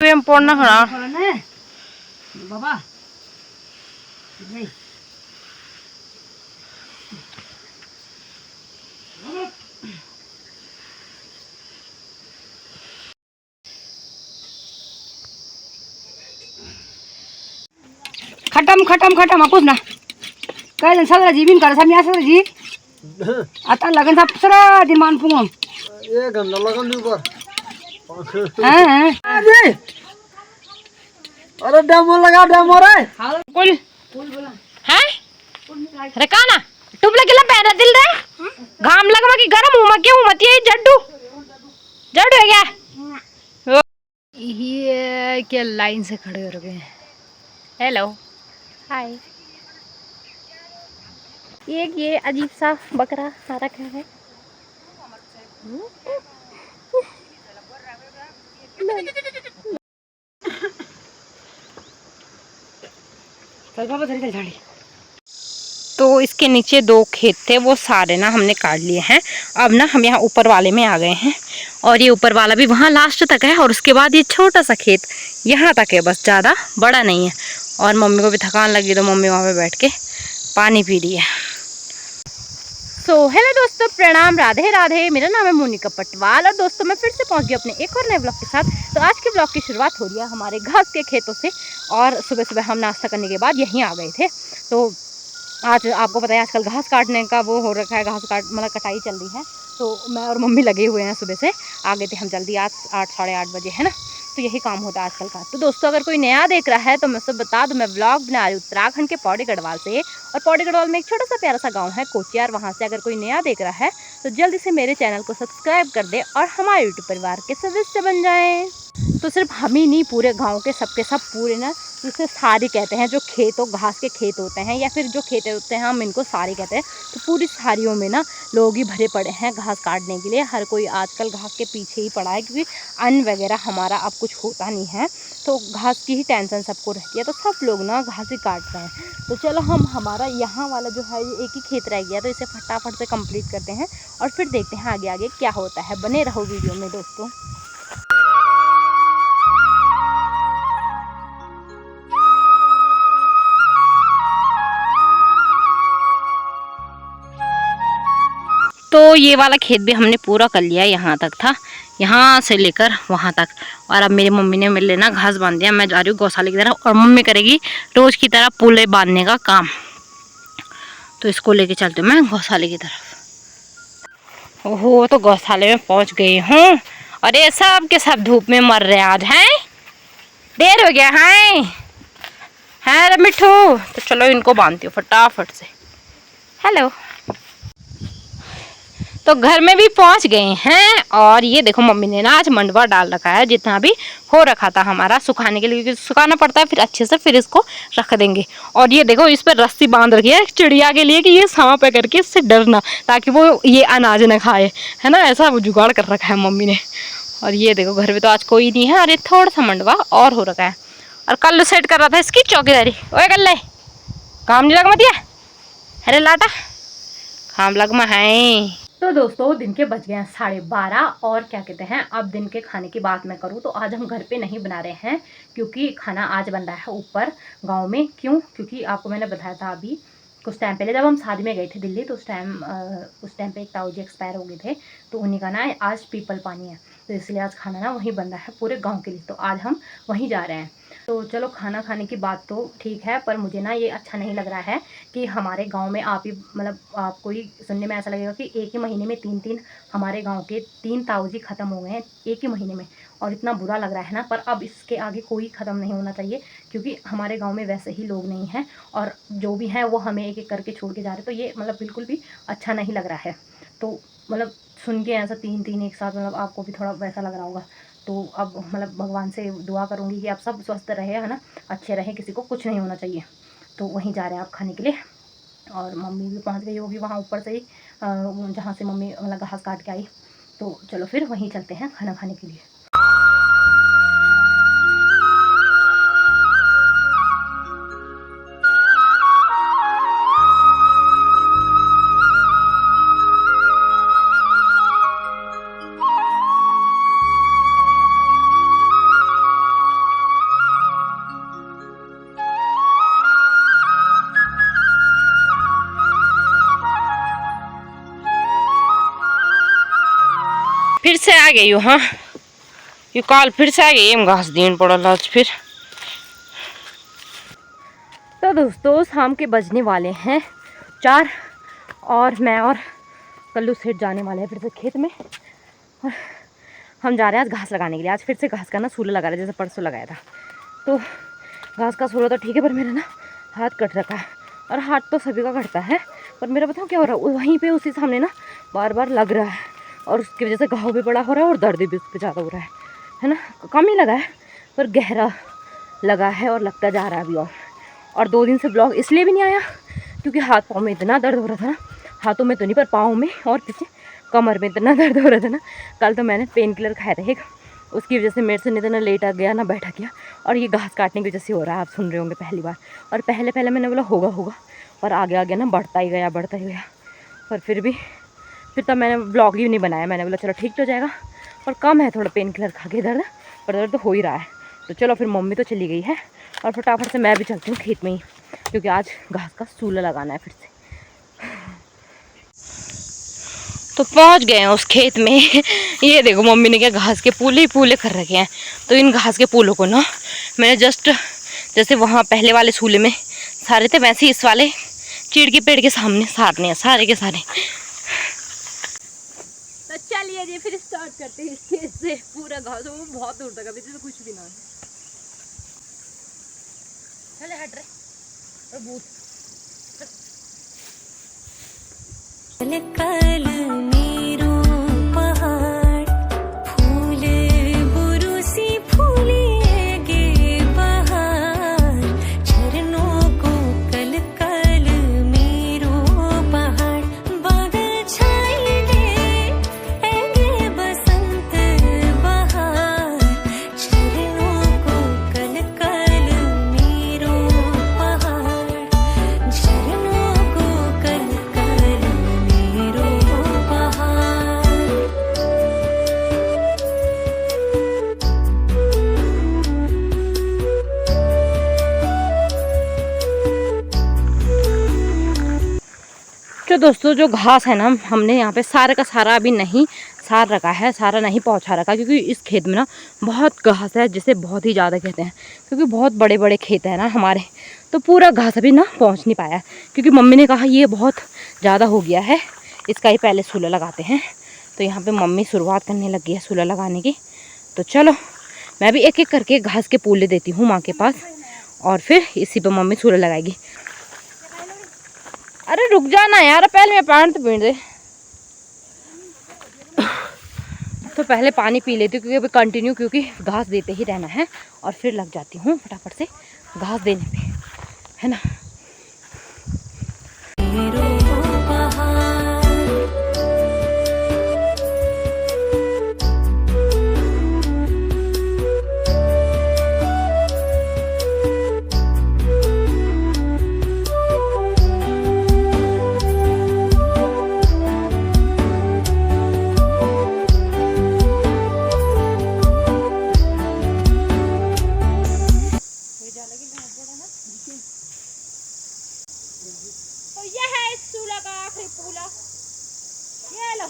पढ़ना खड़ा बाबा खटम खटम खटम कुछ ना काय जण सगळं जीवन कर सामी असं जी आता लगन सा सरा दिन मान पुंग ये गंदा लगन ऊपर हां अरे डेमो लगा डेमो रे कुल बोला है अरे काना टुबला किला पैरा दिल रे घाम लगमा की गरम हुआ क्यों मत ये जड्डू जड्डू है क्या ये क्या लाइन से खड़े हो गए हैं। हेलो हाय ये अजीब सा बकरा आ रखा है। चल बाबा चल झाड़ी तो इसके नीचे 2 खेत थे वो सारे ना हमने काट लिए हैं। अब ना हम यहाँ ऊपर वाले में आ गए हैं और ये ऊपर वाला भी वहाँ लास्ट तक है और उसके बाद ये छोटा सा खेत यहाँ तक है, बस ज़्यादा बड़ा नहीं है। और मम्मी को भी थकान लगी तो मम्मी वहाँ पे बैठ के पानी पी रही है। सो हेलो दोस्तों, प्रणाम, राधे राधे। मेरा नाम है मोनिका पटवाल और दोस्तों मैं फिर से पहुंच गई अपने एक और नए ब्लॉग के साथ। तो आज के ब्लॉग की शुरुआत हो रही है हमारे घास के खेतों से और सुबह सुबह हम नाश्ता करने के बाद यहीं आ गए थे। तो आज आपको पता है आजकल घास काटने का वो हो रखा है, घास काट मतलब कटाई चल रही है। तो मैं और मम्मी लगे हुए हैं, सुबह से आ गए थे हम जल्दी, आज 8 साढ़े 8 बजे है ना। तो यही काम होता है आजकल का। तो दोस्तों अगर कोई नया देख रहा है तो मैं सब बता दूं, मैं व्लॉग बना रही हूँ उत्तराखंड के पौड़ी गढ़वाल से। और पौड़ी गढ़वाल में एक छोटा सा प्यारा सा गांव है कोचियार, वहाँ से अगर कोई नया देख रहा है तो जल्दी से मेरे चैनल को सब्सक्राइब कर दे और हमारे यूट्यूब परिवार के सदस्य बन जाएँ। तो सिर्फ हम ही नहीं, पूरे गाँव के सबके सब पूरे ना जिसे सारी कहते हैं, जो खेतों घास के खेत होते हैं या फिर जो खेत होते हैं हम इनको सारी कहते हैं। तो पूरी सारियों में ना लोग ही भरे पड़े हैं घास काटने के लिए। हर कोई आजकल घास के पीछे ही पड़ा है क्योंकि अन्न वगैरह हमारा अब कुछ होता नहीं है, तो घास की ही टेंशन सबको रहती है। तो सब लोग ना घास ही काट रहे हैं। तो चलो हम हमारा यहाँ वाला जो है ये एक ही खेत रह गया, तो इसे फटाफट से कंप्लीट करते हैं और फिर देखते हैं आगे आगे क्या होता है। बने रहो वीडियो में दोस्तों। तो ये वाला खेत भी हमने पूरा कर लिया, यहाँ तक था, यहाँ से लेकर वहाँ तक। और अब मेरी मम्मी ने मेरे लिए ना घास बांध दिया। मैं जा रही हूँ गौशाले की तरफ और मम्मी करेगी रोज़ की तरह पुले बांधने का काम। तो इसको लेके चलते हूँ मैं गौशाले की तरफ। ओहो, तो गौशाले में पहुँच गई हूँ और ये सब के सब धूप में मर रहे आज हैं, देर हो गया है रे मिठू। तो चलो इनको बांधती हूँ फटाफट से। हेलो, तो घर में भी पहुंच गए हैं और ये देखो मम्मी ने ना आज मंडवा डाल रखा है, जितना भी हो रखा था हमारा सुखाने के लिए, क्योंकि सुखाना पड़ता है फिर अच्छे से, फिर इसको रख देंगे। और ये देखो इस पर रस्सी बांध रखी है चिड़िया के लिए कि ये सांप है करके इससे डरना, ताकि वो ये अनाज न खाए, है ना। ऐसा वो जुगाड़ कर रखा है मम्मी ने। और ये देखो घर में तो आज कोई नहीं है और ये थोड़ा सा मंडवा और हो रखा है। और कल सेट कर रहा था इसकी चौकीदारी। ओए कल काम नहीं लगमा दिया, अरे लाटा काम लगमा है। तो दोस्तों दिन के बज गए हैं 12:30 और क्या कहते हैं, अब दिन के खाने की बात मैं करूँ तो आज हम घर पे नहीं बना रहे हैं, क्योंकि खाना आज बन रहा है ऊपर गांव में। क्यों? क्योंकि आपको मैंने बताया था अभी कुछ टाइम पहले जब हम शादी में गए थे दिल्ली, तो उस टाइम पे एक ताऊ जी एक्सपायर हो गए थे, तो उन्हीं का ना आज पीपल पानी है, तो इसलिए आज खाना ना वहीं बन रहा है पूरे गाँव के लिए। तो आज हम वहीं जा रहे हैं। तो चलो खाना खाने की बात तो ठीक है, पर मुझे ना ये अच्छा नहीं लग रहा है कि हमारे गांव में आप ही मतलब आपको ही सुनने में ऐसा लगेगा कि एक ही महीने में 3 हमारे गांव के 3 ताऊ जी ख़त्म हो गए हैं एक ही महीने में। और इतना बुरा लग रहा है ना, पर अब इसके आगे कोई ख़त्म नहीं होना चाहिए, क्योंकि हमारे गाँव में वैसे ही लोग नहीं हैं और जो भी हैं वो हमें एक एक करके छोड़ के जा रहे हैं। तो ये मतलब बिल्कुल भी अच्छा नहीं लग रहा है। तो मतलब सुन के ऐसा 3 एक साथ, मतलब आपको भी थोड़ा वैसा लग रहा होगा। तो अब मतलब भगवान से दुआ करूँगी कि आप सब स्वस्थ रहे, है ना, अच्छे रहे, किसी को कुछ नहीं होना चाहिए। तो वहीं जा रहे हैं आप खाने के लिए। और मम्मी भी पहुंच गई होगी वहाँ ऊपर से ही, जहाँ से मम्मी मतलब घास काट के आई। तो चलो फिर वहीं चलते हैं खाना खाने के लिए। आ गई हूँ। हाँ ये कल फिर से आ गई हम घास दीन पड़ल आज फिर। तो दोस्तों शाम के बजने वाले हैं 4 और मैं और कल्लू सेठ जाने वाले हैं फिर से खेत में। और हम जा रहे हैं आज घास लगाने के लिए। आज फिर से घास का ना सूला लगा रहे हैं, जैसे परसों लगाया था। तो घास का सूला तो ठीक है, पर मेरा ना हाथ कट रखा है। और हाथ तो सभी का कटता है, पर मेरा बताओ क्या हो रहा है, वहीं पे उसी सामने ना बार बार लग रहा है। और उसकी वजह से घाव भी बड़ा हो रहा है और दर्द भी उस पर ज़्यादा हो रहा है ना। कम ही लगा है पर गहरा लगा है और लगता जा रहा है अभी। और 2 दिन से ब्लॉग इसलिए भी नहीं आया क्योंकि हाथ पाँव में इतना दर्द हो रहा था ना, हाथों में तो नहीं पर पाँव में और पीछे कमर में इतना दर्द हो रहा था ना। कल तो मैंने पेन किलर खाया था एक, उसकी वजह से मेरे से नहीं तो ना लेटा गया ना बैठा गया। और ये घास काटने की वजह से हो रहा है, आप सुन रहे होंगे पहली बार। और पहले मैंने बोला होगा होगा, और आगे आगे ना बढ़ता ही गया। पर फिर तब मैंने ब्लॉग ही नहीं बनाया। मैंने बोला चलो ठीक तो जाएगा, पर कम है थोड़ा पेन किलर खा के दर्द, पर दर्द तो हो ही रहा है। तो चलो फिर मम्मी तो चली गई है और फटाफट से मैं भी चलती हूँ खेत में ही, क्योंकि आज घास का सूला लगाना है फिर से। तो पहुंच गए हैं उस खेत में। ये देखो मम्मी ने क्या घास के पूले ही पूले कर रखे हैं। तो इन घास के पूलों को ना मैंने जस्ट जैसे वहाँ पहले वाले सूले में सारे थे, वैसे इस वाले चीड़ के पेड़ के सामने सारने हैं सारे के सारे। तो चलिए जी फिर स्टार्ट करते हैं इस खेत से। पूरा घास वो बहुत दूर तक, अभी तो कुछ भी ना है। चले हट रहे कल नीरू पहाड़ फूले बुरुसी फूले गे बहार झरनों को कल कल मीरू पहाड़ बादल छाए गे बसंत बहार झरनों को कल कल मीरू पहाड़ झरनों को कल कल मीरू पहाड़। तो दोस्तों जो घास है ना, हमने यहाँ पे सारा का सारा अभी नहीं सार रखा है, सारा नहीं पहुँचा रखा, क्योंकि इस खेत में ना बहुत घास है, जिसे बहुत ही ज़्यादा कहते हैं, क्योंकि बहुत बड़े बड़े खेत हैं ना हमारे। तो पूरा घास अभी ना पहुँच नहीं पाया, क्योंकि मम्मी ने कहा ये बहुत ज़्यादा हो गया है, इसका ही पहले सूला लगाते हैं। तो यहाँ पर मम्मी शुरुआत करने लगी है सूला लगाने की। तो चलो मैं भी एक एक करके घास के पूले देती हूँ माँ के पास, और फिर इसी पर मम्मी सूला लगाएगी। अरे रुक जाना यार, पहले मैं पानी तो पी दे। तो पहले पानी पी लेती हूँ, क्योंकि अभी कंटिन्यू क्योंकि घास देते ही रहना है। और फिर लग जाती हूँ फटाफट से घास देने पे, है ना। तो ये है इस सूला का आखिरी पूला, ये लो।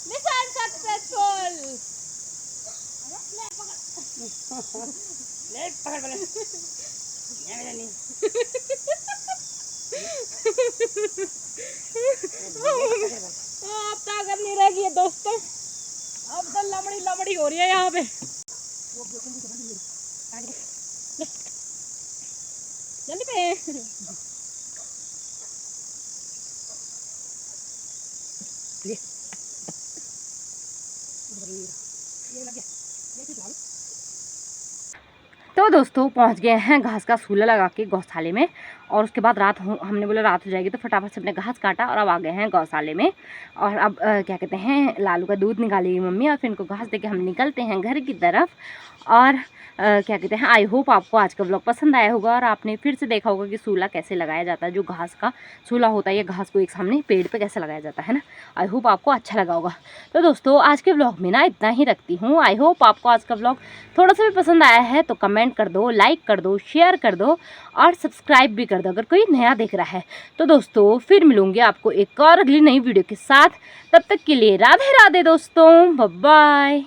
Mission successful. ले पकड़ पकड़। अब ताकत नहीं रहेगी है दोस्तों, अब तो लमड़ी लमड़ी हो रही है यहाँ पे। जल्दी पे ये लग गया। तो दोस्तों पहुंच गए हैं घास का सूला लगा के गौशाले में। और उसके बाद हमने बोला रात हो जाएगी तो फटाफट से अपने घास काटा और अब आ गए हैं गौशाले में। और अब क्या कहते हैं, लालू का दूध निकालेगी मम्मी और फिर इनको घास देके हम निकलते हैं घर की तरफ। और क्या कहते हैं, आई होप आपको आज का व्लॉग पसंद आया होगा और आपने फिर से देखा होगा कि सूला कैसे लगाया जाता है। जो घास का सूला होता है, ये घास को एक सामने पेड़ पे कैसे लगाया जाता है ना। आई होप आपको अच्छा लगा होगा। तो दोस्तों आज के व्लॉग में ना इतना ही रखती हूँ। आई होप आपको आज का व्लॉग थोड़ा सा भी पसंद आया है तो कमेंट कर दो, लाइक कर दो, शेयर कर दो और सब्सक्राइब भी कर दो अगर कोई नया देख रहा है। तो दोस्तों फिर मिलूंगी आपको एक और अगली नई वीडियो के साथ। तब तक के लिए राधे राधे दोस्तों, बाय बाय।